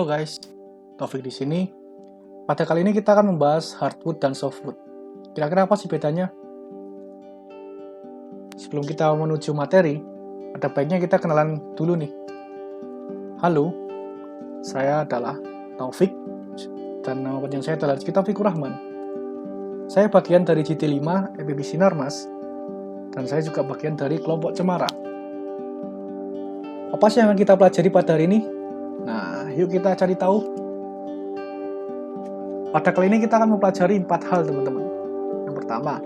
Halo guys, Taufik di sini. Pada kali ini kita akan membahas hardwood dan softwood. Kira-kira apa sih bedanya? Sebelum kita menuju materi, ada baiknya kita kenalan dulu nih. Halo, saya adalah Taufik, dan nama panjang saya adalah Rizky Taufikur Rahman. Saya bagian dari JT5 FEB Sinarmas, dan saya juga bagian dari kelompok Cemara. Apa sih yang akan kita pelajari pada hari ini? Nah, yuk kita cari tahu. Pada kali ini kita akan mempelajari 4 hal, teman-teman. Yang pertama,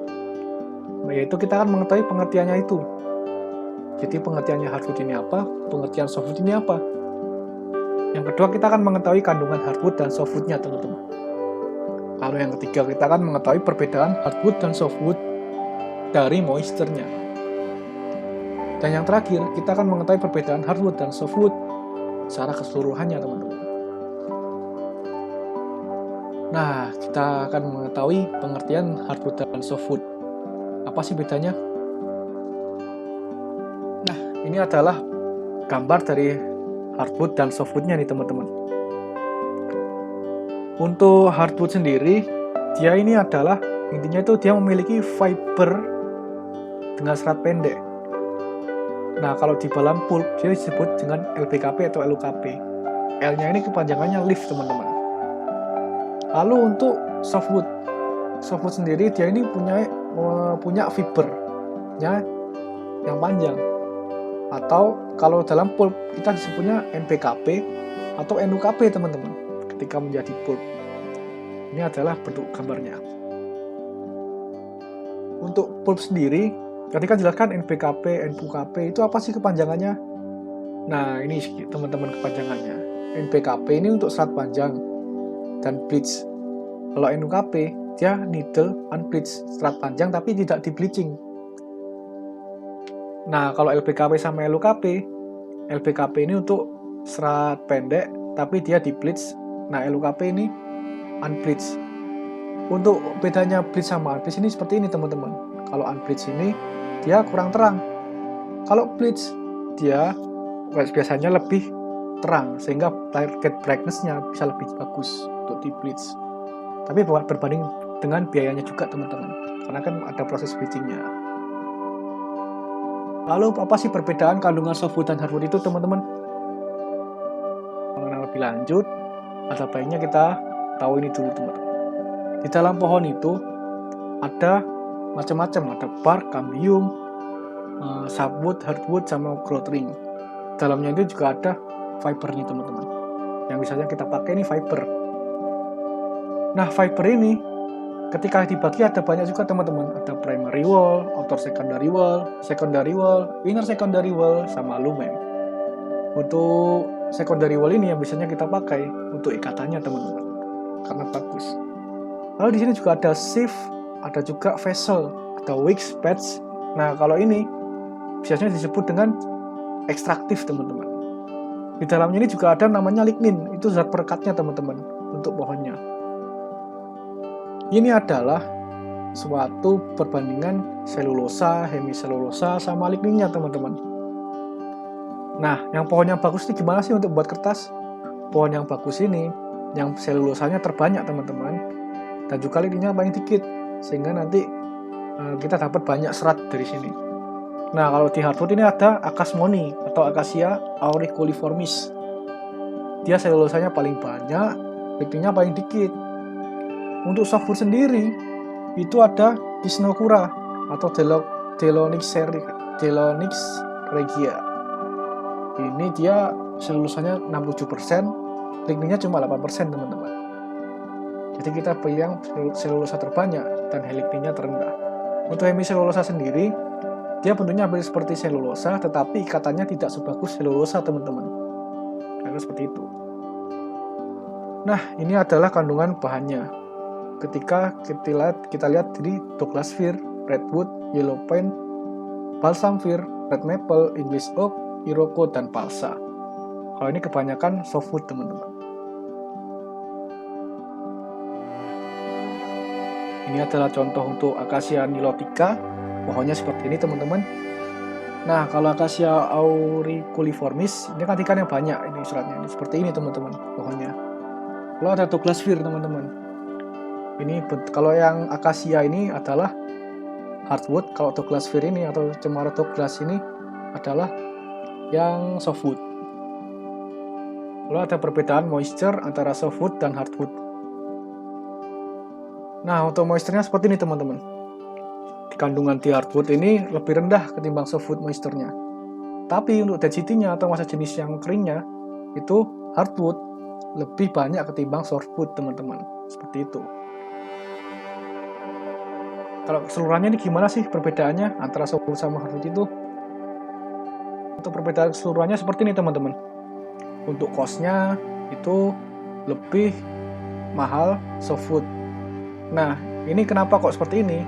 yaitu kita akan mengetahui pengertiannya itu. Jadi pengertiannya hardwood ini apa, pengertian softwood ini apa. Yang kedua, kita akan mengetahui kandungan hardwood dan softwoodnya, teman-teman. Lalu yang ketiga, kita akan mengetahui perbedaan hardwood dan softwood dari moisture-nya. Dan yang terakhir, kita akan mengetahui perbedaan hardwood dan softwood secara keseluruhannya, teman-teman. Nah, kita akan mengetahui pengertian hardwood dan softwood. Apa sih bedanya? Nah, ini adalah gambar dari hardwood dan softwoodnya nih, teman-teman. Untuk hardwood sendiri, dia ini adalah, intinya itu dia memiliki fiber dengan serat pendek. Nah, kalau di dalam pulp, dia disebut dengan LBKP atau LUKP. L-nya ini kepanjangannya leaf, teman-teman. Lalu untuk softwood sendiri dia ini punya fibernya yang panjang. Atau kalau dalam pulp kita disebutnya NPKP atau NUKP, teman-teman. Ketika menjadi pulp. Ini adalah bentuk gambarnya. Untuk pulp sendiri, ketika jelaskan NPKP, NUKP itu apa sih kepanjangannya? Nah, ini teman-teman kepanjangannya. NPKP ini untuk serat panjang dan bleach. Kalau NUKP, dia needle unbleached, serat panjang tapi tidak di bleaching. Nah, kalau LBKP sama LUKP, LBKP ini untuk serat pendek tapi dia di bleach. Nah, LUKP ini unbleached. Untuk bedanya bleach sama unbleached ini seperti ini, teman-teman. Kalau unbleached ini dia kurang terang. Kalau bleach dia biasanya lebih terang sehingga target brightness-nya bisa lebih bagus untuk di bleach. Tapi berbanding dengan biayanya juga, teman-teman, karena kan ada proses bleaching-nya. Lalu apa sih perbedaan kandungan softwood dan hardwood itu, teman-teman? Mengenal lebih lanjut, ada baiknya kita tahu ini dulu, teman-teman. Di dalam pohon itu ada macam-macam, ada bark, cambium, sapwood, hardwood, sama growth ring. Dalamnya itu juga ada fibernya, teman-teman. Yang misalnya kita pakai ini fiber. Nah, fiber ini ketika dibagi ada banyak juga, teman-teman. Ada primary wall, outer secondary wall, inner secondary wall, sama lumen. Untuk secondary wall ini yang biasanya kita pakai untuk ikatannya, teman-teman, karena bagus. Lalu di sini juga ada sieve, ada juga vessel, ada wicks, pads. Nah, kalau ini biasanya disebut dengan ekstraktif, teman-teman. Di dalamnya ini juga ada namanya lignin, itu zat perekatnya, teman-teman, untuk pohonnya. Ini adalah suatu perbandingan selulosa, hemiselulosa, sama ligninnya, teman-teman. Nah, yang pohon yang bagus ini gimana sih untuk buat kertas? Pohon yang bagus ini, yang selulosanya terbanyak, teman-teman, dan juga ligninnya paling dikit, sehingga nanti kita dapat banyak serat dari sini. Nah, kalau di hardwood ini ada Acacia atau Acacia auriculiformis. Dia selulosanya paling banyak, ligninnya paling dikit. Untuk softwood sendiri, itu ada Dysnocura atau Delonyx regia. Ini dia selulosanya 67%, ligninnya cuma 8%, teman-teman. Jadi kita pilih yang selulosa terbanyak dan ligninnya terendah. Untuk hemiselulosa sendiri, dia bentuknya hampir seperti selulosa, tetapi ikatannya tidak sebagus selulosa, teman-teman. Karena seperti itu. Nah, ini adalah kandungan bahannya. Ketika kita lihat dari Douglas fir, redwood, yellow pine, balsam fir, red maple, English oak, iroko, dan balsa. Kalau ini kebanyakan softwood, teman-teman. Ini adalah contoh untuk Acacia nilotica. Pohonnya seperti ini, teman-teman. Nah, kalau Acacia auriculiformis, ini kan ikan yang banyak ini suratnya. Ini seperti ini teman-teman pohonnya. Kalau ada Douglas fir teman-teman. Kalau yang Acacia ini adalah hardwood, kalau Douglas fir ini atau cemara Douglas ini adalah yang softwood. Lalu ada perbedaan moisture antara softwood dan hardwood. Nah, untuk moisturnya seperti ini teman-teman. Kandungan di hardwood ini lebih rendah ketimbang softwood moisturnya. Tapi untuk density-nya atau massa jenis yang keringnya, itu hardwood lebih banyak ketimbang softwood teman-teman. Seperti itu. Kalau keseluruhannya ini gimana sih perbedaannya antara softwood sama hardwood itu? Untuk perbedaan keseluruhannya seperti ini teman-teman. Untuk cost-nya itu lebih mahal softwood. Nah, ini kenapa kok seperti ini?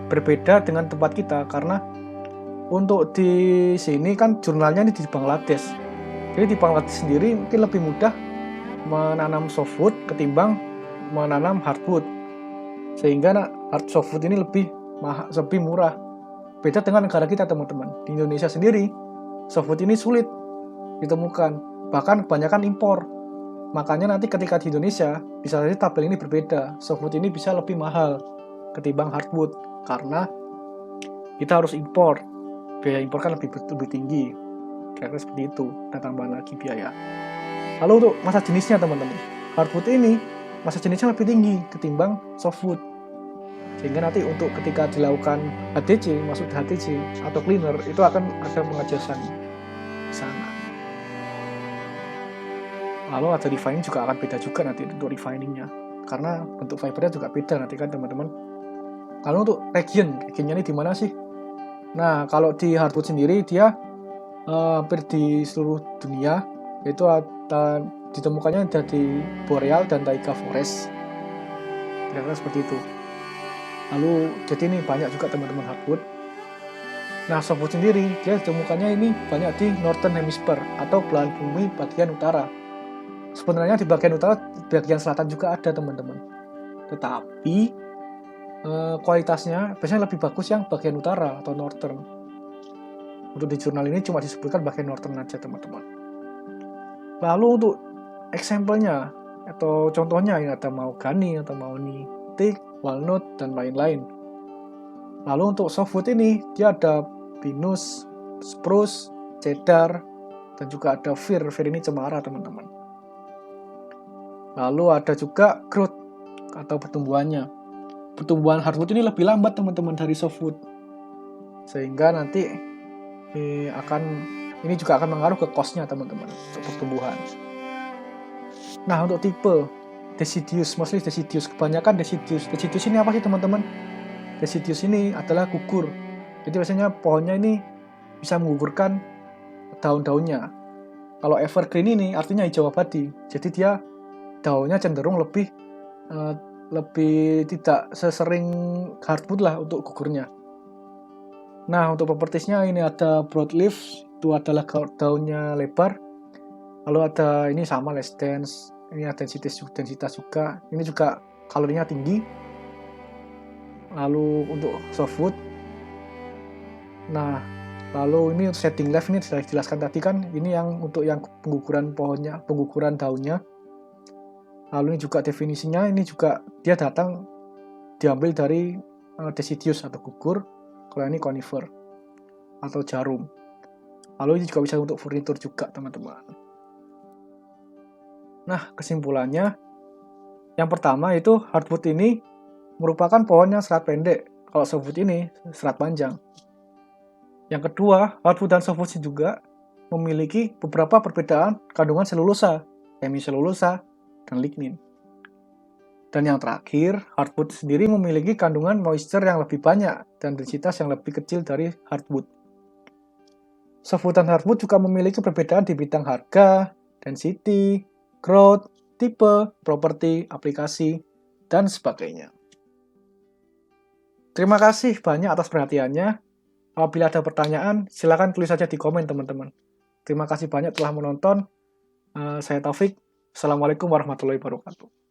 Berbeda dengan tempat kita karena untuk di sini kan jurnalnya ini di Bangladesh. Jadi di Bangladesh sendiri mungkin lebih mudah menanam softwood ketimbang menanam hardwood. Sehingga softwood ini lebih murah. Beda dengan negara kita teman-teman. Di Indonesia sendiri softwood ini sulit ditemukan. Bahkan kebanyakan impor. Makanya nanti ketika di Indonesia, bisa saja tabel ini berbeda. Softwood ini bisa lebih mahal ketimbang hardwood. Karena kita harus impor. Biaya impor kan lebih tinggi. Kira-kira seperti itu. Dan tambahan lagi biaya. Lalu untuk massa jenisnya teman-teman. Hardwood ini, massa jenisnya lebih tinggi ketimbang softwood. Sehingga nanti untuk ketika dilakukan HTC, masuk di HTC atau cleaner, itu akan ada pengajasan di sana. Lalu ada refining juga akan beda juga nanti untuk refiningnya. Karena bentuk fibernya juga beda nanti kan teman-teman. Lalu untuk regionnya ini di mana sih? Nah, kalau di hardwood sendiri dia hampir di seluruh dunia, itu ditemukannya ada di boreal dan taiga forest. Kira-kira seperti itu. Lalu jadi ini banyak juga teman-teman hardwood. Nah, softwood sendiri dia ditemukannya ini banyak di northern hemisphere atau belahan bumi bagian utara. Sebenarnya di bagian utara, bagian selatan juga ada teman-teman. Tetapi kualitasnya biasanya lebih bagus yang bagian utara atau northern. Untuk di jurnal ini cuma disebutkan bagian northern aja teman-teman. Lalu untuk example-nya atau contohnya ini ada mahogany atau mahoni, teak, walnut dan lain-lain. Lalu untuk softwood ini dia ada pinus, spruce, cedar dan juga ada fir. Fir ini cemara teman-teman. Lalu ada juga growth atau pertumbuhannya. Pertumbuhan hardwood ini lebih lambat teman-teman dari softwood. Sehingga nanti ini juga akan mengaruh ke cost-nya teman-teman untuk pertumbuhan. Nah, untuk tipe deciduous, mostly deciduous, kebanyakan deciduous. Deciduous ini apa sih teman-teman? Deciduous ini adalah gugur. Jadi biasanya pohonnya ini bisa menggugurkan daun-daunnya. Kalau evergreen ini artinya hijau abadi. Jadi dia daunnya cenderung lebih tidak sesering hardwood lah untuk gugurnya. Nah, untuk propertiesnya ini ada broadleaf, itu adalah daunnya lebar. Lalu ada ini sama less dense, ini ada densitas juga. Ini juga kalorinya tinggi. Lalu untuk softwood. Nah, lalu ini setting leaf ini sudah dijelaskan tadi kan, ini yang untuk yang pengguguran pohonnya, pengguguran daunnya. Lalu ini juga definisinya, ini juga dia diambil dari deciduous atau gugur. Kalau ini conifer atau jarum. Lalu ini juga bisa untuk furnitur juga teman-teman. Nah, kesimpulannya, yang pertama itu hardwood ini merupakan pohon yang serat pendek. Kalau softwood ini serat panjang. Yang kedua, hardwood dan softwood juga memiliki beberapa perbedaan kandungan selulosa, hemiselulosa, dan lignin. Dan yang terakhir, hardwood sendiri memiliki kandungan moisture yang lebih banyak dan densitas yang lebih kecil dari hardwood. Softwood dan hardwood juga memiliki perbedaan di bidang harga, density, growth, tipe, properti, aplikasi, dan sebagainya. Terima kasih banyak atas perhatiannya. Apabila ada pertanyaan, silakan tulis saja di komen teman-teman. Terima kasih banyak telah menonton. Saya Taufik. Assalamualaikum warahmatullahi wabarakatuh.